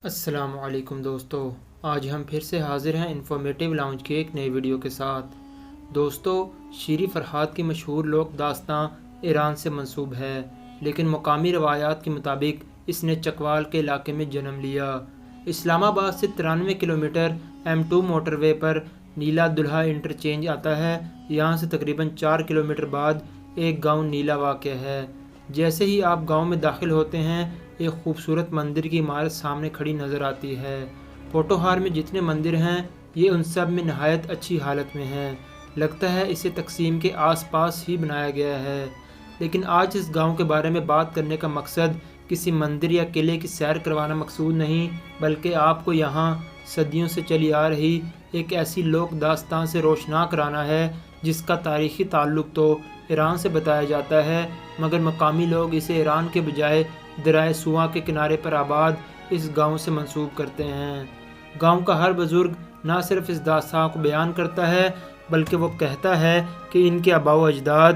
السلام علیکم دوستو، آج ہم پھر سے حاضر ہیں انفارمیٹیو لاؤنج کی ایک نئی ویڈیو کے ساتھ۔ دوستو، شیریں فرحات کی مشہور لوک داستاں ایران سے منسوب ہے، لیکن مقامی روایات کے مطابق اس نے چکوال کے علاقے میں جنم لیا۔ اسلام آباد سے 93 کلومیٹر M2 موٹر وے پر نیلا دلہا انٹرچینج آتا ہے۔ یہاں سے تقریباً 4 کلومیٹر بعد ایک گاؤں نیلا واقع ہے۔ جیسے ہی آپ گاؤں میں داخل ہوتے ہیں، ایک خوبصورت مندر کی عمارت سامنے کھڑی نظر آتی ہے۔ پوٹوہار میں جتنے مندر ہیں، یہ ان سب میں نہایت اچھی حالت میں ہیں۔ لگتا ہے اسے تقسیم کے آس پاس ہی بنایا گیا ہے۔ لیکن آج اس گاؤں کے بارے میں بات کرنے کا مقصد کسی مندر یا قلعے کی سیر کروانا مقصود نہیں، بلکہ آپ کو یہاں صدیوں سے چلی آ رہی ایک ایسی لوک داستان سے روشناس کرانا ہے جس کا تاریخی تعلق تو ایران سے بتایا جاتا ہے، مگر مقامی لوگ اسے ایران کے بجائے دریائے سواں کے کنارے پر آباد اس گاؤں سے منسوب کرتے ہیں۔ گاؤں کا ہر بزرگ نہ صرف اس داستان کو بیان کرتا ہے، بلکہ وہ کہتا ہے کہ ان کے آباء و اجداد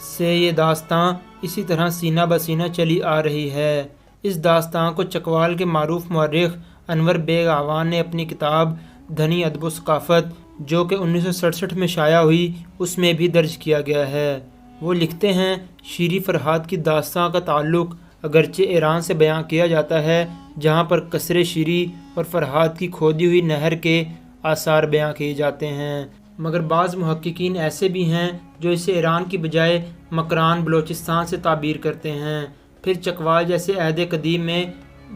سے یہ داستان اسی طرح سینہ بسینہ چلی آ رہی ہے۔ اس داستان کو چکوال کے معروف مورخ انور بیگ آوان نے اپنی کتاب دھنی ادب و ثقافت، جو کہ 1967 میں شائع ہوئی، اس میں بھی درج کیا گیا ہے۔ وہ لکھتے ہیں، شیریں فرحات کی داستان کا تعلق اگرچہ ایران سے بیان کیا جاتا ہے، جہاں پر قصر شیریں اور فرحات کی کھودی ہوئی نہر کے آثار بیان کیے جاتے ہیں، مگر بعض محققین ایسے بھی ہیں جو اسے ایران کی بجائے مکران بلوچستان سے تعبیر کرتے ہیں۔ پھر چکوال جیسے عہد قدیم میں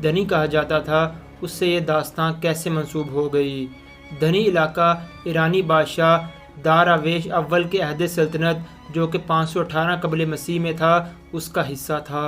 دھنی کہا جاتا تھا، اس سے یہ داستان کیسے منسوب ہو گئی؟ دھنی علاقہ ایرانی بادشاہ داراویش اول کے عہد سلطنت، جو کہ 518 قبل مسیح میں تھا، اس کا حصہ تھا۔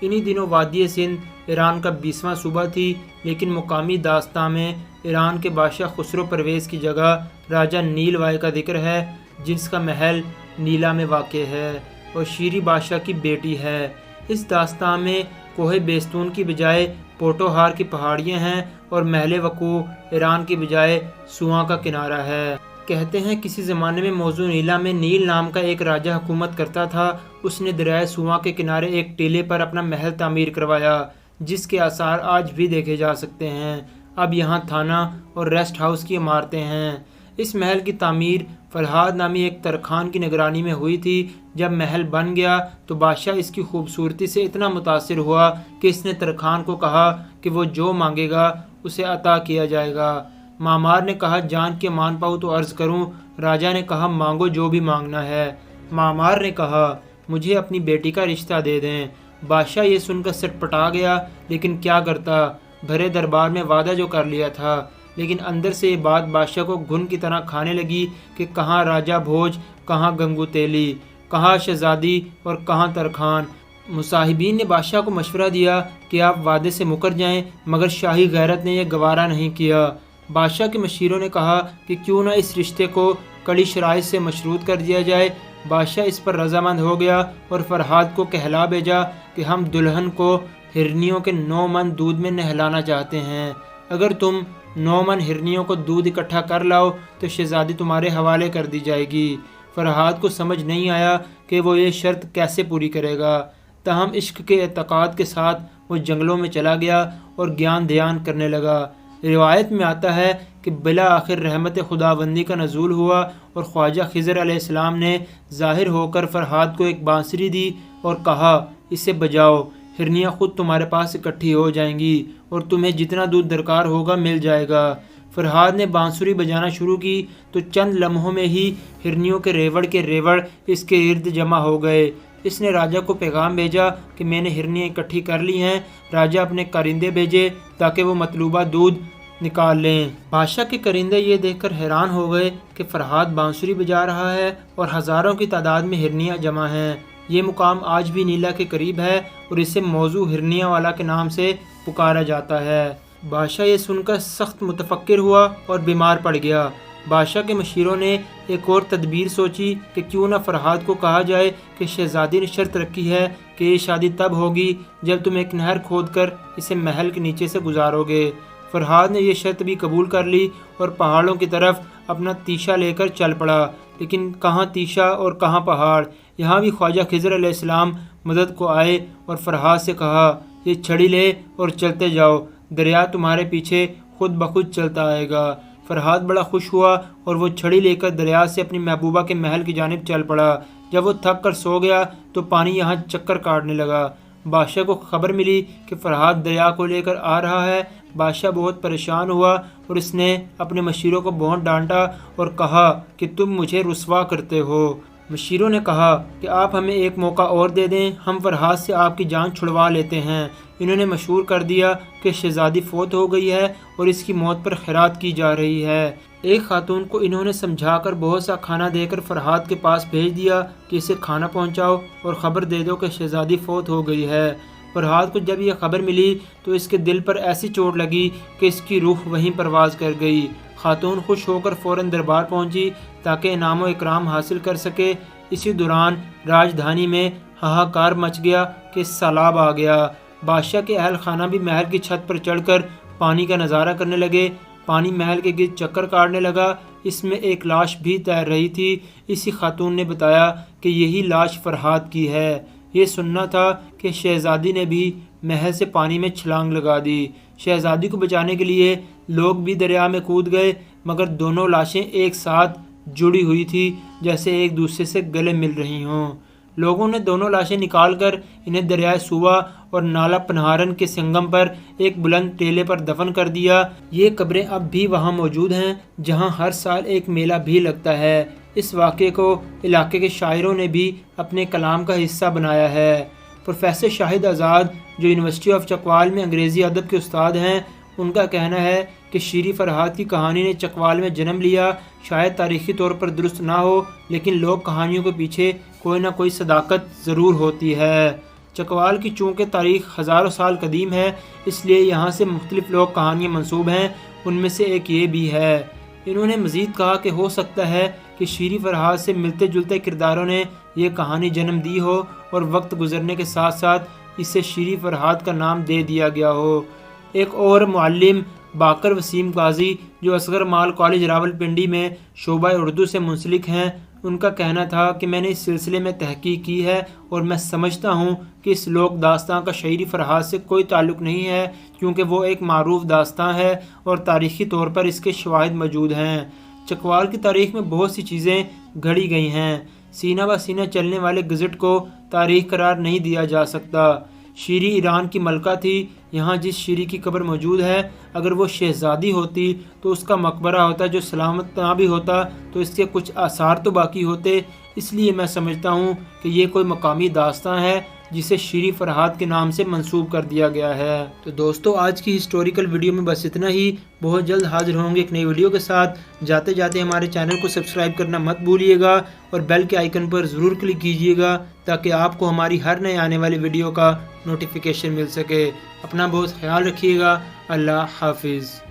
انہی دنوں وادی سندھ ایران کا 20واں صوبہ تھی، لیکن مقامی داستان میں ایران کے بادشاہ خسرو پرویز کی جگہ راجہ نیل وائے کا ذکر ہے، جس کا محل نیلا میں واقع ہے اور شیریں بادشاہ کی بیٹی ہے۔ اس داستان میں کوہ بیستون کی بجائے پوٹوہار کی پہاڑیاں ہیں اور محل وقوع ایران کی بجائے سواں کا کنارہ ہے۔ کہتے ہیں کسی زمانے میں موضوع نیلا میں نیل نام کا ایک راجہ حکومت کرتا تھا۔ اس نے دریائے سواں کے کنارے ایک ٹیلے پر اپنا محل تعمیر کروایا، جس کے آثار آج بھی دیکھے جا سکتے ہیں۔ اب یہاں تھانہ اور ریسٹ ہاؤس کی عمارتیں ہیں۔ اس محل کی تعمیر فرحات نامی ایک ترکھان کی نگرانی میں ہوئی تھی۔ جب محل بن گیا تو بادشاہ اس کی خوبصورتی سے اتنا متاثر ہوا کہ اس نے ترکھان کو کہا کہ وہ جو مانگے گا اسے عطا کیا جائے گا۔ معمار نے کہا، جان کے مان پاؤں تو عرض کروں۔ راجہ نے کہا، مانگو جو بھی مانگنا ہے۔ معمار نے کہا، مجھے اپنی بیٹی کا رشتہ دے دیں۔ بادشاہ یہ سن کر سٹ پٹا گیا، لیکن کیا کرتا، بھرے دربار میں وعدہ جو کر لیا تھا۔ لیکن اندر سے یہ بات بادشاہ کو گھن کی طرح کھانے لگی کہ کہاں راجہ بھوج، کہاں گنگو تیلی، کہاں شہزادی اور کہاں ترکھان۔ مصاحبین نے بادشاہ کو مشورہ دیا کہ آپ وعدے سے مکر جائیں، مگر شاہی غیرت نے یہ گوارا نہیں کیا۔ بادشاہ کے مشیروں نے کہا کہ کیوں نہ اس رشتے کو کڑی شرائط سے مشروط کر دیا جائے۔ بادشاہ اس پر رضامند ہو گیا اور فرحات کو کہلا بھیجا کہ ہم دلہن کو ہرنیوں کے 9 من دودھ میں نہلانا چاہتے ہیں۔ اگر تم 9 من ہرنیوں کو دودھ اکٹھا کر لاؤ تو شہزادی تمہارے حوالے کر دی جائے گی۔ فرحات کو سمجھ نہیں آیا کہ وہ یہ شرط کیسے پوری کرے گا، تاہم عشق کے اعتقاد کے ساتھ وہ جنگلوں میں چلا گیا اور گیان دھیان کرنے لگا۔ روایت میں آتا ہے کہ بالآخر رحمت خداوندی کا نزول ہوا اور خواجہ خضر علیہ السلام نے ظاہر ہو کر فرحات کو ایک بانسری دی اور کہا، اسے بجاؤ، ہرنیاں خود تمہارے پاس اکٹھی ہو جائیں گی اور تمہیں جتنا دودھ درکار ہوگا مل جائے گا۔ فرحات نے بانسری بجانا شروع کی تو چند لمحوں میں ہی ہرنیوں کے ریوڑ اس کے ارد جمع ہو گئے۔ اس نے راجہ کو پیغام بھیجا کہ میں نے ہرنیاں اکٹھی کر لی ہیں۔ راجہ اپنے کارندے بھیجے تاکہ وہ مطلوبہ دودھ نکال لیں۔ بادشاہ کے کارندے یہ دیکھ کر حیران ہو گئے کہ فرحات بانسری بجا رہا ہے اور ہزاروں کی تعداد میں ہرنیاں جمع ہیں۔ یہ مقام آج بھی نیلا کے قریب ہے اور اسے موضوع ہرنیاں والا کے نام سے پکارا جاتا ہے۔ بادشاہ یہ سن کر سخت متفکر ہوا اور بیمار پڑ گیا۔ بادشاہ کے مشیروں نے ایک اور تدبیر سوچی کہ کیوں نہ فرحات کو کہا جائے کہ شہزادی نے شرط رکھی ہے کہ یہ شادی تب ہوگی جب تم ایک نہر کھود کر اسے محل کے نیچے سے گزارو گے۔ فرحات نے یہ شرط بھی قبول کر لی اور پہاڑوں کی طرف اپنا تیشہ لے کر چل پڑا۔ لیکن کہاں تیشہ اور کہاں پہاڑ، یہاں بھی خواجہ خضر علیہ السلام مدد کو آئے اور فرحات سے کہا، یہ چھڑی لے اور چلتے جاؤ دریا تمہارے پیچھے خود بخود چلتا آئے گا۔ فرحاد بڑا خوش ہوا اور وہ چھڑی لے کر دریا سے اپنی محبوبہ کے محل کی جانب چل پڑا۔ جب وہ تھک کر سو گیا تو پانی یہاں چکر کاٹنے لگا۔ بادشاہ کو خبر ملی کہ فرحاد دریا کو لے کر آ رہا ہے۔ بادشاہ بہت پریشان ہوا اور اس نے اپنے مشیروں کو بہت ڈانٹا اور کہا کہ تم مجھے رسوا کرتے ہو۔ مشیروں نے کہا کہ آپ ہمیں ایک موقع اور دے دیں، ہم فرحاد سے آپ کی جان چھڑوا لیتے ہیں۔ انہوں نے مشہور کر دیا کہ شہزادی فوت ہو گئی ہے اور اس کی موت پر خیرات کی جا رہی ہے۔ ایک خاتون کو انہوں نے سمجھا کر بہت سا کھانا دے کر فرحاد کے پاس بھیج دیا کہ اسے کھانا پہنچاؤ اور خبر دے دو کہ شہزادی فوت ہو گئی ہے۔ فرحاد کو جب یہ خبر ملی تو اس کے دل پر ایسی چوٹ لگی کہ اس کی روح وہیں پرواز کر گئی۔ خاتون خوش ہو کر فوراً دربار پہنچی تاکہ انعام و اکرام حاصل کر سکے۔ اسی دوران راجدھانی میں ہاہاکار مچ گیا کہ سیلاب آ گیا۔ بادشاہ کے اہل خانہ بھی محل کی چھت پر چڑھ کر پانی کا نظارہ کرنے لگے۔ پانی محل کے گرد چکر کاٹنے لگا۔ اس میں ایک لاش بھی تیر رہی تھی۔ اسی خاتون نے بتایا کہ یہی لاش فرحاد کی ہے۔ یہ سننا تھا کہ شہزادی نے بھی محل سے پانی میں چھلانگ لگا دی۔ شہزادی کو بچانے کے لیے لوگ بھی دریا میں کود گئے، مگر دونوں لاشیں ایک ساتھ جڑی ہوئی تھی جیسے ایک دوسرے سے گلے مل رہی ہوں۔ لوگوں نے دونوں لاشیں نکال کر انہیں دریائے سوا اور نالا پنہارن کے سنگم پر ایک بلند ٹیلے پر دفن کر دیا۔ یہ قبریں اب بھی وہاں موجود ہیں جہاں ہر سال ایک میلہ بھی لگتا ہے۔ اس واقعے کو علاقے کے شاعروں نے بھی اپنے کلام کا حصہ بنایا ہے۔ پروفیسر شاہد آزاد جو یونیورسٹی آف چکوال میں انگریزی ادب کے استاد ہیں، ان کا کہنا ہے کہ شیریں فرحاد کی کہانی نے چکوال میں جنم لیا۔ شاید تاریخی طور پر درست نہ ہو، لیکن لوک کہانیوں کے پیچھے کوئی نہ کوئی صداقت ضرور ہوتی ہے۔ چکوال کی چونکہ تاریخ ہزاروں سال قدیم ہے، اس لیے یہاں سے مختلف لوک کہانیاں منسوب ہیں، ان میں سے ایک یہ بھی ہے۔ انہوں نے مزید کہا کہ ہو سکتا ہے کہ شیریں فرحاد سے ملتے جلتے کرداروں نے یہ کہانی جنم دی ہو اور وقت گزرنے کے ساتھ ساتھ اسے شیریں فرحاد کا نام دے دیا گیا ہو۔ ایک اور معلم باقر وسیم قاضی جو اصغر مال کالج راولپنڈی میں شعبہ اردو سے منسلک ہیں، ان کا کہنا تھا کہ میں نے اس سلسلے میں تحقیق کی ہے اور میں سمجھتا ہوں کہ اس لوک داستان کا شیریں فرحاد سے کوئی تعلق نہیں ہے، کیونکہ وہ ایک معروف داستان ہے اور تاریخی طور پر اس کے شواہد موجود ہیں۔ چکوال کی تاریخ میں بہت سی چیزیں گھڑی گئی ہیں۔ سینہ بہ سینہ چلنے والے گزٹ کو تاریخ قرار نہیں دیا جا سکتا۔ شیریں ایران کی ملکہ تھی۔ یہاں جس شیریں کی قبر موجود ہے، اگر وہ شہزادی ہوتی تو اس کا مقبرہ ہوتا، جو سلامت نہ بھی ہوتا تو اس کے کچھ آثار تو باقی ہوتے۔ اس لیے میں سمجھتا ہوں کہ یہ کوئی مقامی داستان ہے جسے شیریں فرحاد کے نام سے منسوب کر دیا گیا ہے۔ تو دوستو، آج کی ہسٹوریکل ویڈیو میں بس اتنا ہی۔ بہت جلد حاضر ہوں گے ایک نئی ویڈیو کے ساتھ۔ جاتے جاتے ہمارے چینل کو سبسکرائب کرنا مت بھولیے گا اور بیل کے آئیکن پر ضرور کلک کیجیے گا تاکہ آپ کو ہماری ہر نئے آنے والی ویڈیو کا نوٹیفیکیشن مل سکے۔ اپنا بہت خیال رکھیے گا۔ اللہ حافظ۔